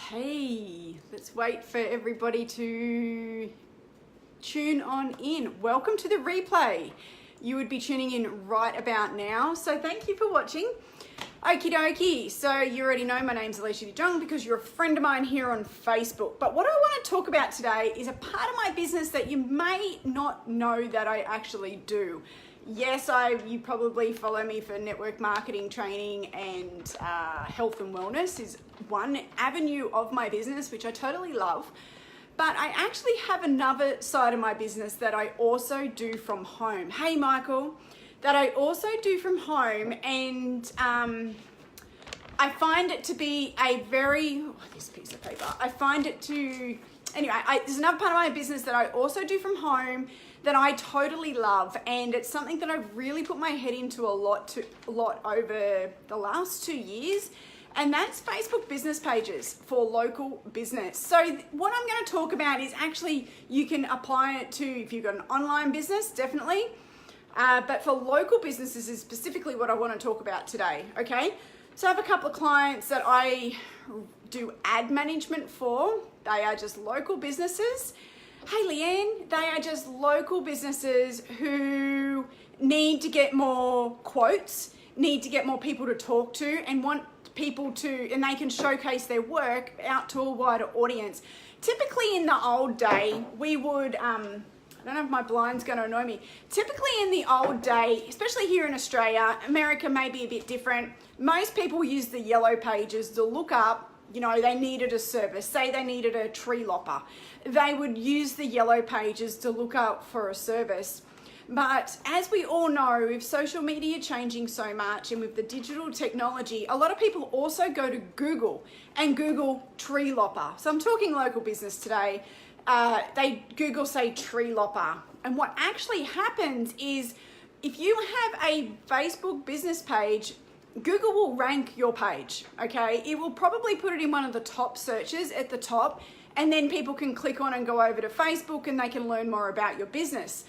Hey, let's wait for everybody to tune on in. Welcome to the replay. You would be tuning in right about now, so thank you for watching. Okie dokie, so you already know my name's Alicia DeJong because you're a friend of mine here on Facebook. But what I want to talk about today is a part of my business that you may not know that I actually do. Yes, you probably follow me for network marketing training and health and wellness is one avenue of my business, which I totally love. But I actually have another side of my business that I also do from home. Hey, Michael, that I also do from home, and I find it to be a very, this piece of paper, I find it to, anyway, there's another part of my business that I also do from home that I totally love, and it's something that I've really put my head into a lot over the last 2 years, and that's Facebook business pages for local business. So what I'm going to talk about is actually you can apply it to if you've got an online business, definitely, but for local businesses is specifically what I want to talk about today, okay? So I have a couple of clients that I do ad management for. They are just local businesses. Hey Leanne, they are just local businesses who need to get more quotes, need to get more people to talk to, and want people to, and they can showcase their work out to a wider audience. Typically in the old day, we would, I don't know if my blind's going to annoy me. Typically in the old day, especially here in Australia, America may be a bit different. Most people use the yellow pages to look up, you know, they needed a service. Say they needed a tree lopper. They would use the yellow pages to look up for a service. But as we all know, with social media changing so much and with the digital technology, a lot of people also go to Google and Google tree lopper. So I'm talking local business today. They Google, say, tree lopper. And what actually happens is if you have a Facebook business page, Google will rank your page, okay? It will probably put it in one of the top searches at the top, and then people can click on and go over to Facebook and they can learn more about your business.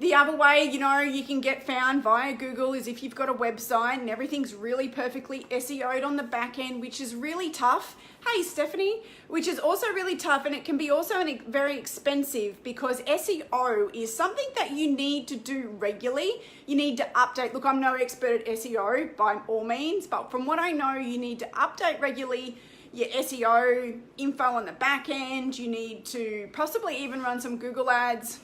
The other way, you know, you can get found via Google is if you've got a website and everything's really perfectly SEO'd on the back end, which is really tough. Hey, Stephanie, which is also really tough, and it can be also very expensive because SEO is something that you need to do regularly. You need to update. Look, I'm no expert at SEO by all means, but from what I know, you need to update regularly your SEO info on the back end. You need to possibly even run some Google ads.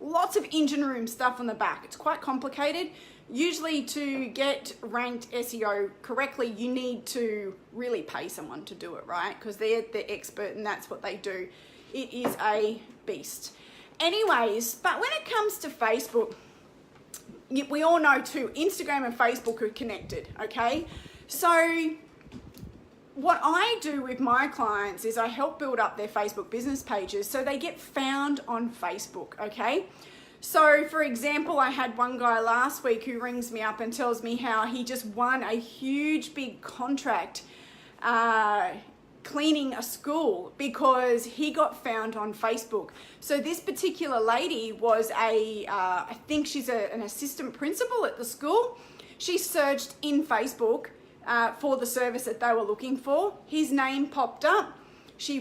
Lots of engine room stuff on the back. It's quite complicated. Usually to get ranked SEO correctly, you need to really pay someone to do it, right? Because they're the expert and that's what they do. It is a beast. Anyways, but when it comes to Facebook, we all know too, Instagram and Facebook are connected, okay? So what I do with my clients is I help build up their Facebook business pages so they get found on Facebook, okay? So for example, I had one guy last week who rings me up and tells me how he just won a huge big contract cleaning a school because he got found on Facebook. So this particular lady was I think she's an assistant principal at the school. She searched in Facebook for the service that they were looking for. His name popped up. She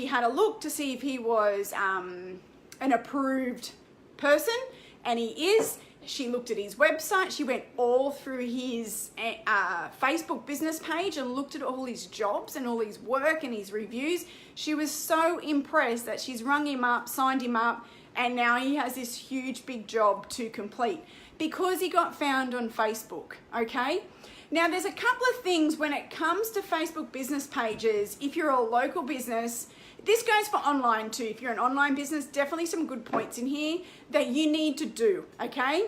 had a look to see if he was an approved person, and he is. She looked at his website. She went all through his Facebook business page and looked at all his jobs and all his work and his reviews. She was so impressed that she's rung him up, signed him up, and now he has this huge big job to complete because he got found on Facebook, okay? Now, there's a couple of things when it comes to Facebook business pages. If you're a local business, this goes for online too. If you're an online business, definitely some good points in here that you need to do, okay?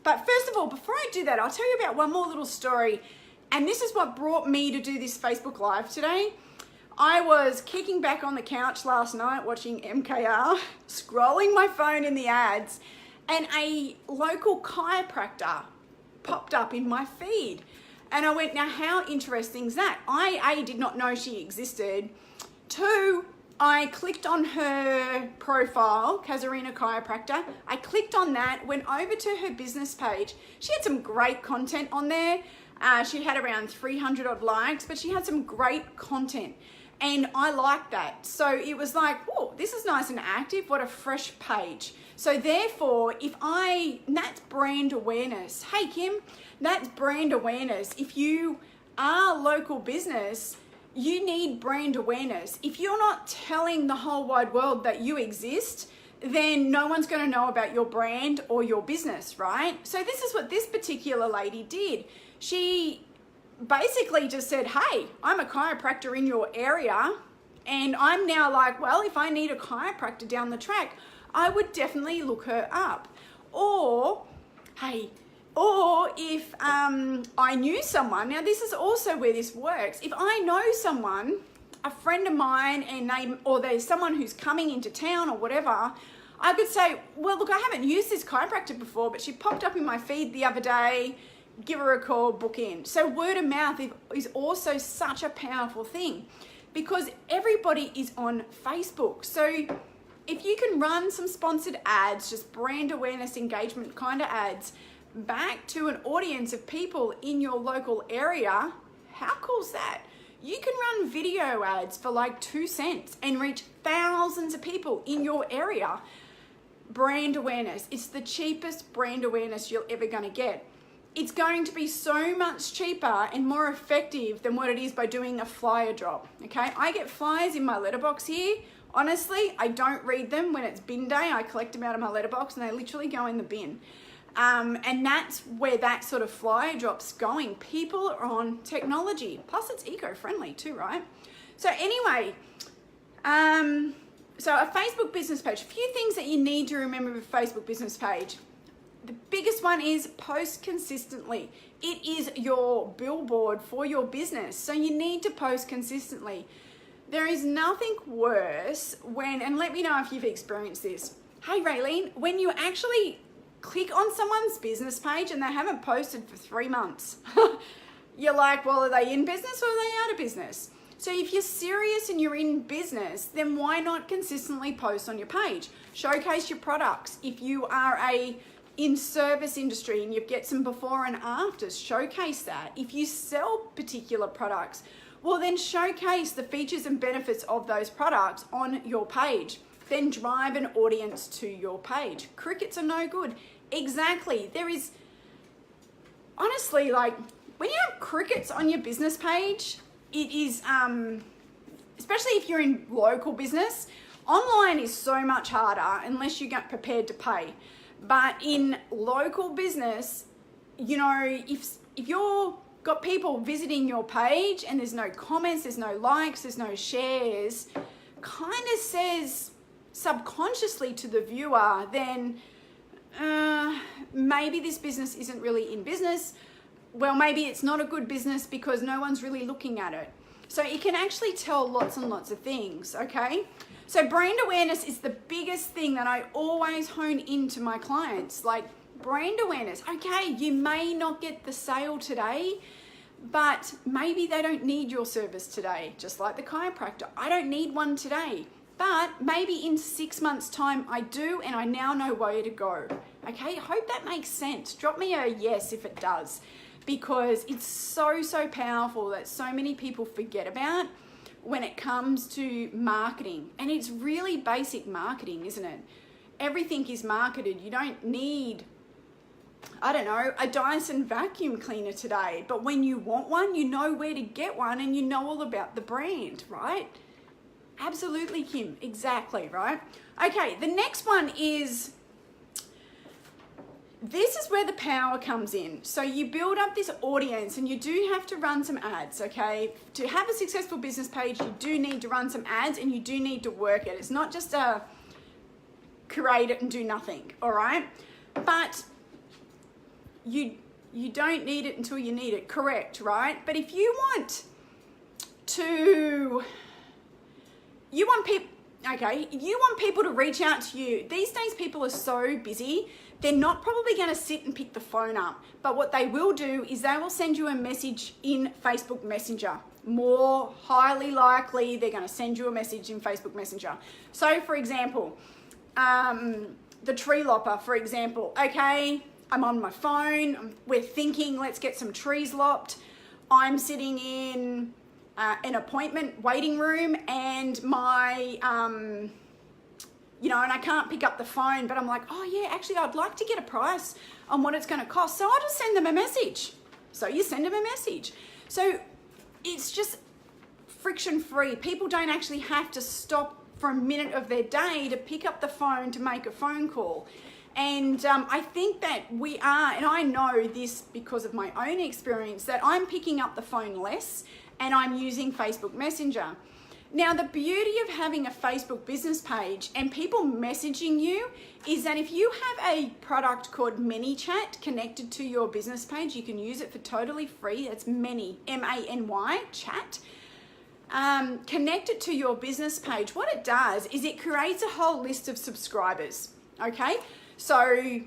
But first of all, before I do that, I'll tell you about one more little story. And this is what brought me to do this Facebook Live today. I was kicking back on the couch last night watching MKR, scrolling my phone in the ads, and a local chiropractor popped up in my feed. And I went, now how interesting is that? I did not know she existed. 2, I clicked on her profile, Kazarina Chiropractor. I clicked on that, went over to her business page. She had some great content on there. She had around 300 odd likes, but she had some great content. And I like that. So it was like, oh, this is nice and active. What a fresh page. So therefore, that's brand awareness. Hey, Kim, that's brand awareness. If you are a local business, you need brand awareness. If you're not telling the whole wide world that you exist, then no one's going to know about your brand or your business, right? So this is what this particular lady did. She basically just said, hey, I'm a chiropractor in your area, and I'm now like, well, if I need a chiropractor down the track, I would definitely look her up. Or if I knew someone, now this is also where this works. If I know someone, a friend of mine, or there's someone who's coming into town or whatever, I could say, well, look, I haven't used this chiropractor before, but she popped up in my feed the other day. Give her a call, book in. So word of mouth is also such a powerful thing, because everybody is on Facebook. So if you can run some sponsored ads, just brand awareness, engagement kind of ads, back to an audience of people in your local area, how cool is that? You can run video ads for like 2 cents and reach thousands of people in your area. Brand awareness. It's the cheapest brand awareness you're ever going to get. It's going to be so much cheaper and more effective than what it is by doing a flyer drop. Okay, I get flyers in my letterbox here. Honestly, I don't read them when it's bin day. I collect them out of my letterbox and they literally go in the bin. And that's where that sort of flyer drop's going. People are on technology. Plus it's eco-friendly too, right? So anyway, so a Facebook business page. A few things that you need to remember with a Facebook business page. The biggest one is post consistently. It is your billboard for your business. So you need to post consistently. There is nothing worse when, and let me know if you've experienced this. Hey Raylene, when you actually click on someone's business page and they haven't posted for 3 months, you're like, well, are they in business or are they out of business? So if you're serious and you're in business, then why not consistently post on your page? Showcase your products. If you are in service industry and you get some before and afters, showcase that. If you sell particular products, well then showcase the features and benefits of those products on your page. Then drive an audience to your page. Crickets are no good. Exactly. There is, honestly, like when you have crickets on your business page, it is, especially if you're in local business, online is so much harder unless you get prepared to pay. But in local business, you know, if you're got people visiting your page and there's no comments, there's no likes, there's no shares, kind of says subconsciously to the viewer, then maybe this business isn't really in business. Well, maybe it's not a good business because no one's really looking at it. So it can actually tell lots and lots of things, okay? So brand awareness is the biggest thing that I always hone into my clients. Like brand awareness, okay, you may not get the sale today, but maybe they don't need your service today, just like the chiropractor. I don't need one today, but maybe in 6 months' time I do, and I now know where to go. Okay, hope that makes sense. Drop me a yes if it does, because it's so, so powerful that so many people forget about when it comes to marketing. And it's really basic marketing, isn't it? Everything is marketed. You don't need, I don't know, a Dyson vacuum cleaner today, but when you want one, you know where to get one and you know all about the brand, right? Absolutely, Kim, exactly, right? Okay, the next one is, this is where the power comes in. So you build up this audience and you do have to run some ads, okay? To have a successful business page, you do need to run some ads and you do need to work it. It's not just a create it and do nothing, all right? But you don't need it until you need it, correct, right? But if you want to, you want people to reach out to you. These days people are so busy, they're not probably going to sit and pick the phone up. But what they will do is they will send you a message in Facebook Messenger. More highly likely, they're going to send you a message in Facebook Messenger. So for example, the tree lopper, for example, okay, I'm on my phone, we're thinking, let's get some trees lopped. I'm sitting in an appointment waiting room and my, and I can't pick up the phone, but I'm like, oh yeah, actually I'd like to get a price on what it's going to cost. So I'll just send them a message. So you send them a message. So it's just friction free. People don't actually have to stop for a minute of their day to pick up the phone to make a phone call. And I think that we are, and I know this because of my own experience, that I'm picking up the phone less and I'm using Facebook Messenger. Now, the beauty of having a Facebook business page and people messaging you is that if you have a product called ManyChat connected to your business page, you can use it for totally free. That's Many, M-A-N-Y, chat. Connect it to your business page. What it does is it creates a whole list of subscribers, okay? So,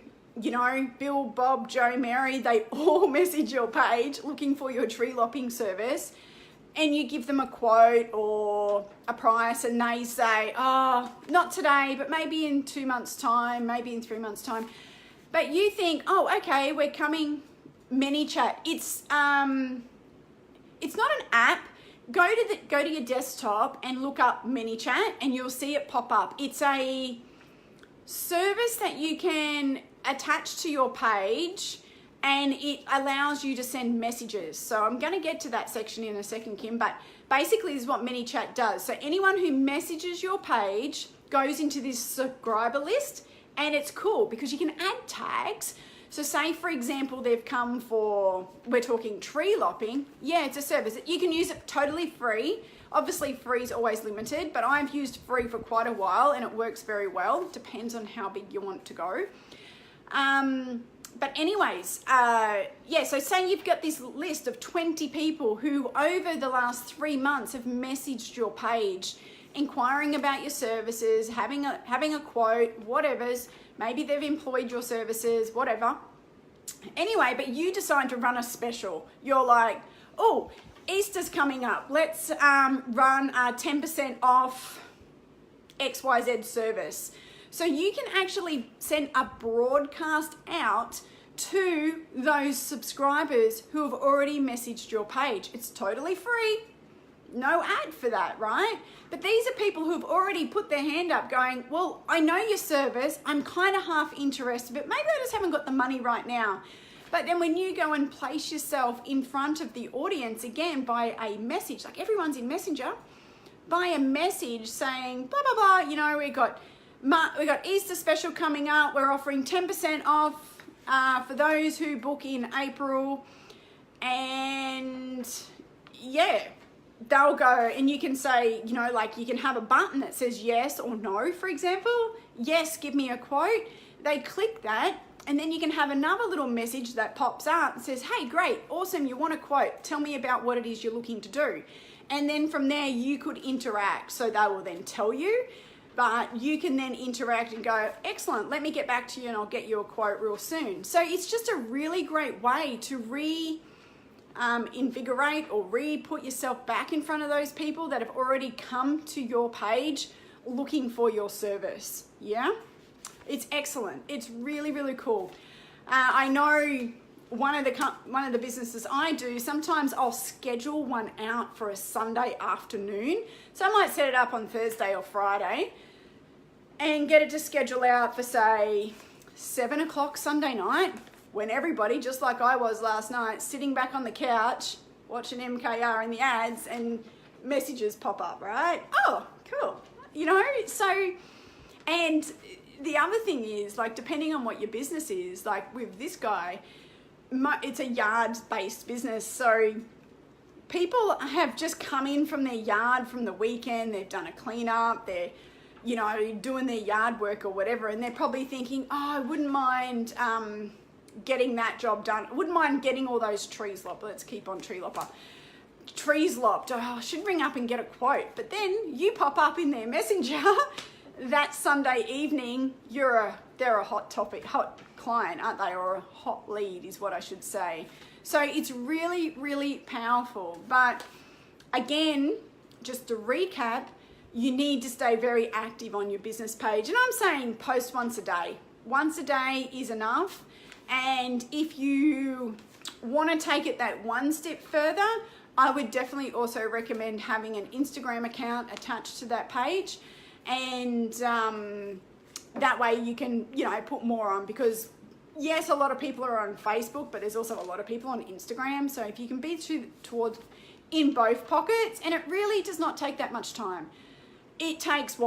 Bill, Bob, Joe, Mary, they all message your page looking for your tree lopping service, and you give them a quote or a price, and they say, oh, not today, but maybe in 2 months' time, maybe in 3 months' time. But you think, oh, okay, we're coming. ManyChat. It's not an app. Go to your desktop and look up ManyChat, and you'll see it pop up. It's a service that you can attach to your page, and it allows you to send messages. So I'm going to get to that section in a second, Kim, but basically this is what ManyChat does. So anyone who messages your page goes into this subscriber list, and it's cool because you can add tags. So say, for example, they've come for, we're talking tree lopping. Yeah, it's a service. You can use it totally free. Obviously, free is always limited, but I've used free for quite a while and it works very well. Depends on how big you want to go. But anyways, so say you've got this list of 20 people who over the last 3 months have messaged your page, inquiring about your services, having a quote, whatever's. Maybe they've employed your services, whatever. Anyway, but you decide to run a special. You're like, oh, Easter's coming up. Let's run a 10% off XYZ service. So you can actually send a broadcast out to those subscribers who have already messaged your page. It's totally free. No ad for that, right? But these are people who've already put their hand up going, well, I know your service, I'm kind of half interested, but maybe I just haven't got the money right now. But then when you go and place yourself in front of the audience, again, by a message, like everyone's in Messenger, by a message saying, blah, blah, blah, we got Easter special coming up, we're offering 10% off for those who book in April, and yeah, they'll go, and you can say, you can have a button that says yes or no, for example. Yes, give me a quote. They click that, and then you can have another little message that pops up and says, hey, great, awesome, you want a quote. Tell me about what it is you're looking to do. And then from there, you could interact. So they will then tell you, but you can then interact and go, excellent, let me get back to you and I'll get you a quote real soon. So it's just a really great way to invigorate or put yourself back in front of those people that have already come to your page looking for your service. Yeah, it's excellent. It's really, really cool. I know one of the businesses I do, sometimes I'll schedule one out for a Sunday afternoon. So I might set it up on Thursday or Friday and get it to schedule out for, say, 7 o'clock Sunday night, when everybody, just like I was last night, sitting back on the couch, watching MKR in the ads, and messages pop up, right? Oh, cool. So, and the other thing is, like, depending on what your business is, like with this guy, it's a yard-based business, so people have just come in from their yard from the weekend, they've done a cleanup, they're, doing their yard work or whatever, and they're probably thinking, oh, I wouldn't mind getting that job done. I wouldn't mind getting all those trees lopped. Let's keep on tree lopper. Trees lopped. Oh, I should ring up and get a quote. But then you pop up in their messenger that Sunday evening. They're a hot client, aren't they? Or a hot lead is what I should say. So it's really, really powerful. But again, just to recap, you need to stay very active on your business page. And I'm saying post once a day. Once a day is enough. And if you want to take it that one step further, I would definitely also recommend having an Instagram account attached to that page. And that way you can, put more on, because yes, a lot of people are on Facebook, but there's also a lot of people on Instagram. So if you can be towards in both pockets, and it really does not take that much time. It takes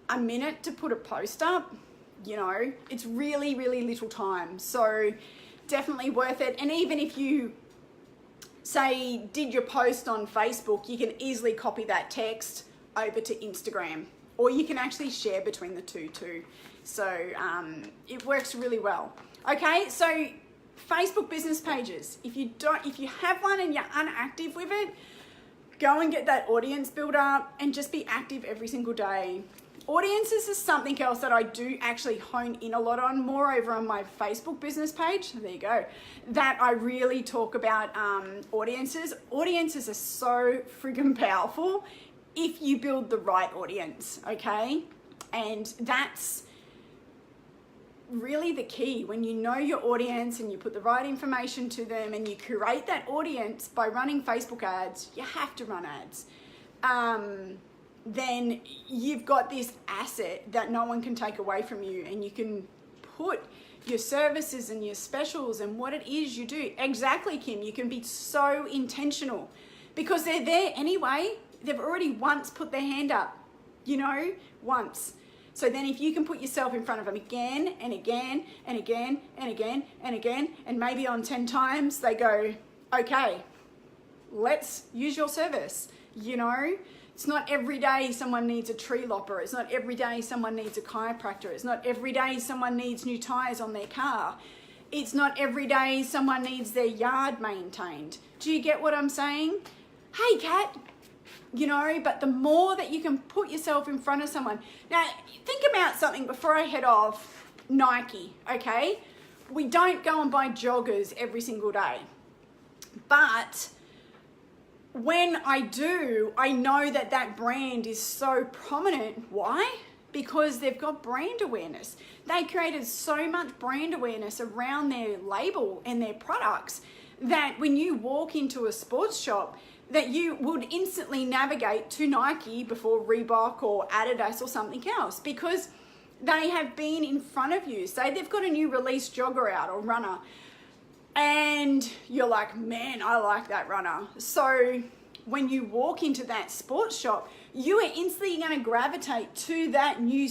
a minute to put a post up, it's really, really little time. So definitely worth it. And even if you say did your post on Facebook, you can easily copy that text over to Instagram, or you can actually share between the two too. So it works really well. Okay, so Facebook business pages. If you have one and you're inactive with it, go and get that audience built up and just be active every single day. Audiences is something else that I do actually hone in a lot on, more over on my Facebook business page. There you go. That I really talk about audiences. Audiences are so friggin' powerful if you build the right audience, okay? And that's really the key. When you know your audience and you put the right information to them and you curate that audience by running Facebook ads, you have to run ads. Then you've got this asset that no one can take away from you, and you can put your services and your specials and what it is you do. Exactly, Kim. You can be so intentional because they're there anyway. They've already once put their hand up, once. So then if you can put yourself in front of them again and again and again and again and again, and maybe on 10 times they go, okay, let's use your service. It's not every day someone needs a tree lopper. It's not every day someone needs a chiropractor. It's not every day someone needs new tires on their car. It's not every day someone needs their yard maintained. Do you get what I'm saying? Hey, Kat. But the more that you can put yourself in front of someone. Now, think about something before I head off. Nike, okay? We don't go and buy joggers every single day. But when I do, I know that brand is so prominent. Why? Because they've got brand awareness. They created so much brand awareness around their label and their products that when you walk into a sports shop, that you would instantly navigate to Nike before Reebok or Adidas or something else, because they have been in front of you. Say they've got a new release jogger out or runner, and you're like, man, I like that runner. So when you walk into that sports shop, you are instantly going to gravitate to that new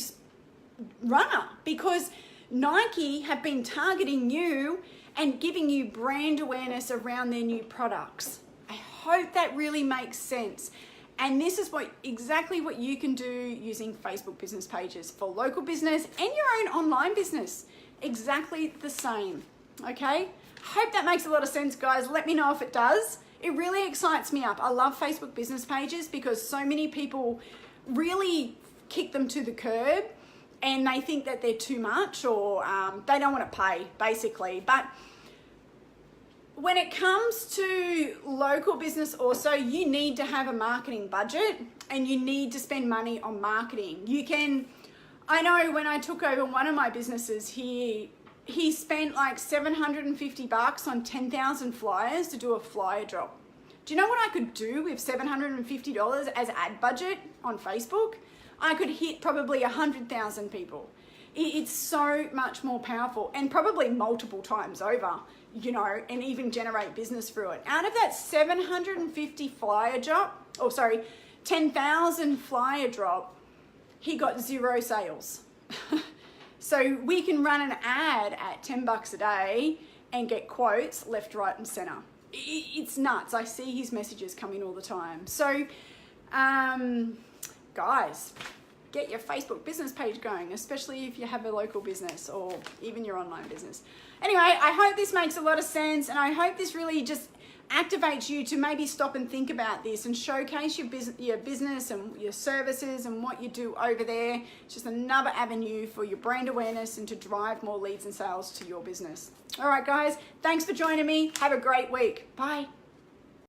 runner, because Nike have been targeting you and giving you brand awareness around their new products. I hope that really makes sense. And this is exactly what you can do using Facebook business pages for local business and your own online business. Exactly the same. Okay? Hope that makes a lot of sense, guys. Let me know if it does. It really excites me up. I love Facebook business pages because so many people really kick them to the curb and they think that they're too much, or they don't want to pay, basically. But when it comes to local business also, you need to have a marketing budget and you need to spend money on marketing. I know when I took over one of my businesses here, he spent like $750 on 10,000 flyers to do a flyer drop. Do you know what I could do with $750 as ad budget on Facebook? I could hit probably 100,000 people. It's so much more powerful, and probably multiple times over, and even generate business through it. Out of that 750 flyer drop, 10,000 flyer drop, he got 0 sales. So we can run an ad at $10 a day and get quotes left, right, and center. It's nuts. I see his messages coming all the time. So, guys, get your Facebook business page going, especially if you have a local business or even your online business. Anyway, I hope this makes a lot of sense, and I hope this really just activates you to maybe stop and think about this and showcase your business and your services and what you do over there. It's just another avenue for your brand awareness and to drive more leads and sales to your business. All right, guys, thanks for joining me. Have a great week. Bye.